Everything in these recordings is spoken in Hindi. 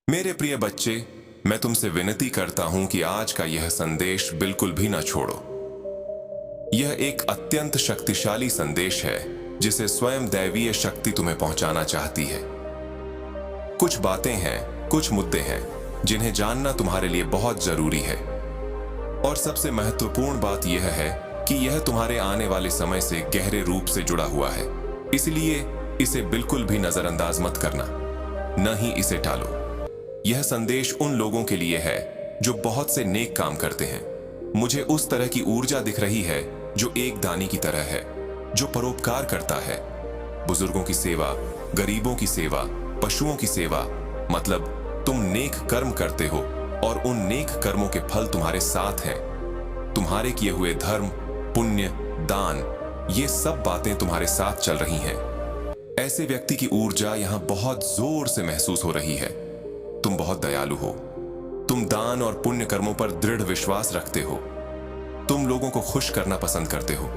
मेरे प्रिय बच्चे, मैं तुमसे विनती करता हूं कि आज का यह संदेश बिल्कुल भी ना छोड़ो। यह एक अत्यंत शक्तिशाली संदेश है जिसे स्वयं दैवीय शक्ति तुम्हें पहुंचाना चाहती है। कुछ बातें हैं, कुछ मुद्दे हैं जिन्हें जानना तुम्हारे लिए बहुत जरूरी है। और सबसे महत्वपूर्ण बात यह है कि यह तुम्हारे आने वाले समय से गहरे रूप से जुड़ा हुआ है। इसलिए इसे बिल्कुल भी नजरअंदाज मत करना, न ही इसे टालो। यह संदेश उन लोगों के लिए है जो बहुत से नेक काम करते हैं। मुझे उस तरह की ऊर्जा दिख रही है जो एक दानी की तरह है, जो परोपकार करता है। बुजुर्गों की सेवा, गरीबों की सेवा, पशुओं की सेवा, मतलब तुम नेक कर्म करते हो और उन नेक कर्मों के फल तुम्हारे साथ हैं। तुम्हारे किए हुए धर्म, पुण्य, दान, ये सब बातें तुम्हारे साथ चल रही हैं। ऐसे व्यक्ति की ऊर्जा यहां बहुत जोर से महसूस हो रही है। तुम बहुत दयालु हो। तुम दान और पुण्य कर्मों पर दृढ़ विश्वास रखते हो। तुम लोगों को खुश करना पसंद करते हो।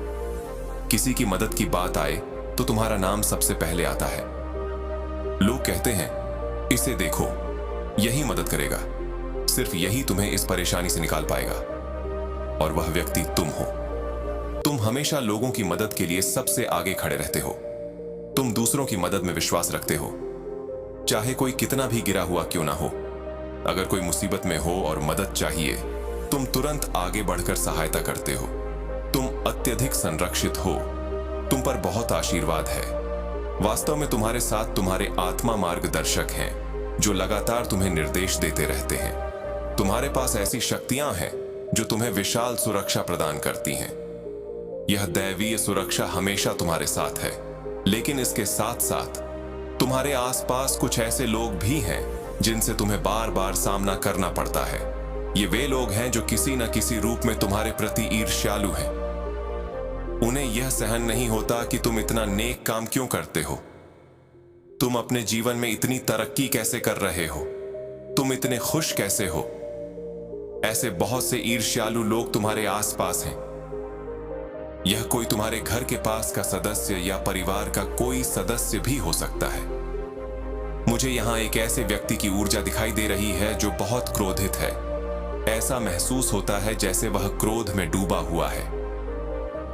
किसी की मदद की बात आए तो तुम्हारा नाम सबसे पहले आता है। लोग कहते हैं, इसे देखो, यही मदद करेगा, सिर्फ यही तुम्हें इस परेशानी से निकाल पाएगा। और वह व्यक्ति तुम हो। तुम हमेशा लोगों की मदद के लिए सबसे आगे खड़े रहते हो। तुम दूसरों की मदद में विश्वास रखते हो, चाहे कोई कितना भी गिरा हुआ क्यों ना हो। अगर कोई मुसीबत में हो और मदद चाहिए, तुम तुरंत आगे बढ़कर सहायता करते हो। तुम अत्यधिक संरक्षित हो। तुम पर बहुत आशीर्वाद है। वास्तव में तुम्हारे साथ तुम्हारे आत्मा मार्गदर्शक हैं जो लगातार तुम्हें निर्देश देते रहते हैं। तुम्हारे पास ऐसी शक्तियां हैं जो तुम्हें विशाल सुरक्षा प्रदान करती हैं। यह दैवीय सुरक्षा हमेशा तुम्हारे साथ है, लेकिन इसके साथ साथ तुम्हारे आसपास कुछ ऐसे लोग भी हैं जिनसे तुम्हें बार बार सामना करना पड़ता है। ये वे लोग हैं जो किसी न किसी रूप में तुम्हारे प्रति ईर्ष्यालु हैं। उन्हें यह सहन नहीं होता कि तुम इतना नेक काम क्यों करते हो। तुम अपने जीवन में इतनी तरक्की कैसे कर रहे हो। तुम इतने खुश कैसे हो। ऐसे बहुत से ईर्ष्यालु लोग तुम्हारे आसपास हैं। यह कोई तुम्हारे घर के पास का सदस्य या परिवार का कोई सदस्य भी हो सकता है। मुझे यहां एक ऐसे व्यक्ति की ऊर्जा दिखाई दे रही है जो बहुत क्रोधित है। ऐसा महसूस होता है जैसे वह क्रोध में डूबा हुआ है।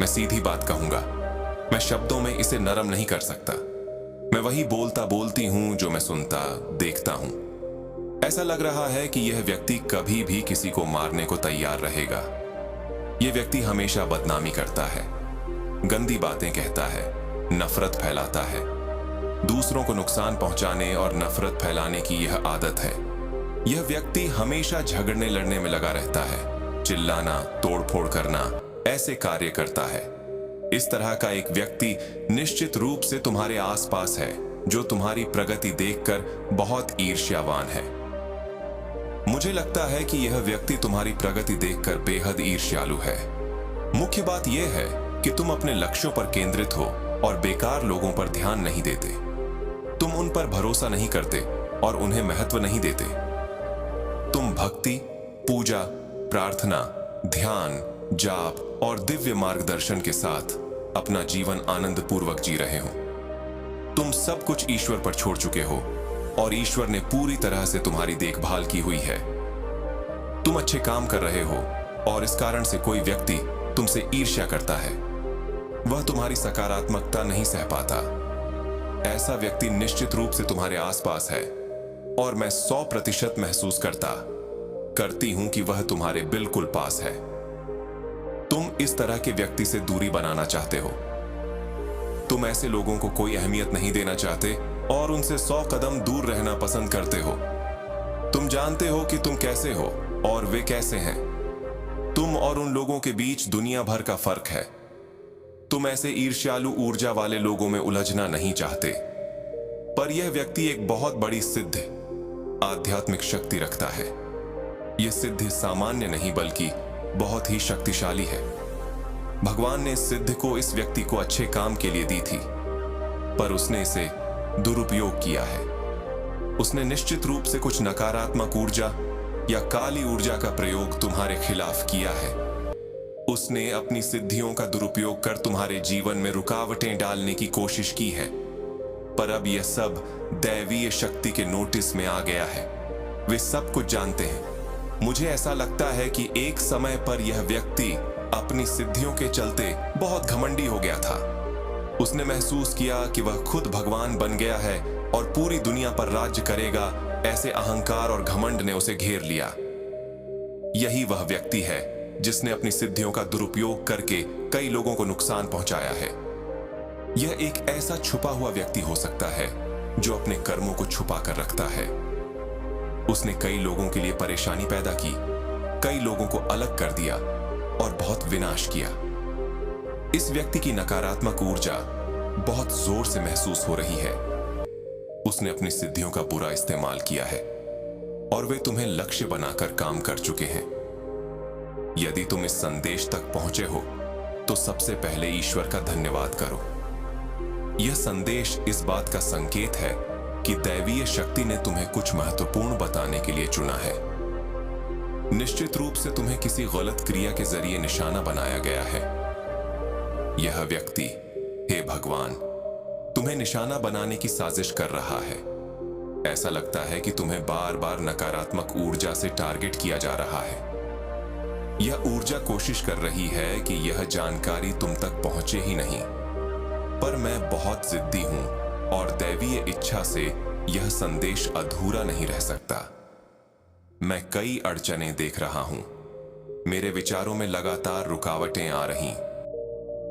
मैं सीधी बात कहूंगा, मैं शब्दों में इसे नरम नहीं कर सकता। मैं वही बोलता बोलती हूं जो मैं सुनता देखता हूं। ऐसा लग रहा है कि यह व्यक्ति कभी भी किसी को मारने को तैयार रहेगा। यह व्यक्ति हमेशा बदनामी करता है, गंदी बातें कहता है, नफरत फैलाता है। दूसरों को नुकसान पहुंचाने और नफरत फैलाने की यह आदत है। यह व्यक्ति हमेशा झगड़ने लड़ने में लगा रहता है, चिल्लाना, तोड़फोड़ करना, ऐसे कार्य करता है। इस तरह का एक व्यक्ति निश्चित रूप से तुम्हारे आसपास है जो तुम्हारी प्रगति देखकर बहुत ईर्ष्यावान है। मुझे लगता है कि यह व्यक्ति तुम्हारी प्रगति देखकर बेहद ईर्ष्यालु है। मुख्य बात यह है कि तुम अपने लक्ष्यों पर केंद्रित हो और बेकार लोगों पर ध्यान नहीं देते। तुम उन पर भरोसा नहीं करते और उन्हें महत्व नहीं देते। तुम भक्ति, पूजा, प्रार्थना, ध्यान, जाप और दिव्य मार्गदर्शन के साथ अपना जीवन आनंद पूर्वक जी रहे हो। तुम सब कुछ ईश्वर पर छोड़ चुके हो और ईश्वर ने पूरी तरह से तुम्हारी देखभाल की हुई है। तुम अच्छे काम कर रहे हो और इस कारण से कोई व्यक्ति तुमसे ईर्ष्या करता है। वह तुम्हारी सकारात्मकता नहीं सह पाता। ऐसा व्यक्ति निश्चित रूप से तुम्हारे आसपास है और मैं 100% महसूस करती हूं कि वह तुम्हारे बिल्कुल पास है। तुम इस तरह के व्यक्ति से दूरी बनाना चाहते हो। तुम ऐसे लोगों को कोई अहमियत नहीं देना चाहते और उनसे 100 कदम दूर रहना पसंद करते हो। तुम जानते हो कि तुम कैसे हो और वे कैसे हैं। तुम और उन लोगों के बीच दुनिया भर का फर्क है। तुम ऐसे ईर्ष्यालु ऊर्जा वाले लोगों में उलझना नहीं चाहते। पर यह व्यक्ति एक बहुत बड़ी सिद्ध आध्यात्मिक शक्ति रखता है। यह सिद्धि सामान्य नहीं बल्कि बहुत ही शक्तिशाली है। भगवान ने इस सिद्धि को इस व्यक्ति को अच्छे काम के लिए दी थी, पर उसने इसे दुरुपयोग किया है। उसने निश्चित रूप से कुछ नकारात्मक ऊर्जा या काली ऊर्जा का प्रयोग तुम्हारे खिलाफ किया है। उसने अपनी सिद्धियों का दुरुपयोग कर तुम्हारे जीवन में रुकावटें डालने की कोशिश की है, पर अब यह सब दैवीय शक्ति के नोटिस में आ गया है। वे सब कुछ जानते हैं। मुझे ऐसा लगता है कि एक समय पर यह व्यक्ति अपनी सिद्धियों के चलते बहुत घमंडी हो गया था। उसने महसूस किया कि वह खुद भगवान बन गया है और पूरी दुनिया पर राज्य करेगा। ऐसे अहंकार और घमंड ने उसे घेर लिया। यही वह व्यक्ति है जिसने अपनी सिद्धियों का दुरुपयोग करके कई लोगों को नुकसान पहुंचाया है। यह एक ऐसा छुपा हुआ व्यक्ति हो सकता है जो अपने कर्मों को छुपा कर रखता है। उसने कई लोगों के लिए परेशानी पैदा की, कई लोगों को अलग कर दिया और बहुत विनाश किया। इस व्यक्ति की नकारात्मक ऊर्जा बहुत जोर से महसूस हो रही है। उसने अपनी सिद्धियों का बुरा इस्तेमाल किया है और वे तुम्हें लक्ष्य बनाकर काम कर चुके हैं। यदि तुम इस संदेश तक पहुंचे हो तो सबसे पहले ईश्वर का धन्यवाद करो। यह संदेश इस बात का संकेत है कि दैवीय शक्ति ने तुम्हें कुछ महत्वपूर्ण बताने के लिए चुना है। निश्चित रूप से तुम्हें किसी गलत क्रिया के जरिए निशाना बनाया गया है। यह व्यक्ति, हे भगवान, तुम्हें निशाना बनाने की साजिश कर रहा है। ऐसा लगता है कि तुम्हें बार बार नकारात्मक ऊर्जा से टारगेट किया जा रहा है। यह ऊर्जा कोशिश कर रही है कि यह जानकारी तुम तक पहुंचे ही नहीं। पर मैं बहुत जिद्दी हूं और दैवीय इच्छा से यह संदेश अधूरा नहीं रह सकता। मैं कई अड़चनें देख रहा हूं। मेरे विचारों में लगातार रुकावटें आ रही।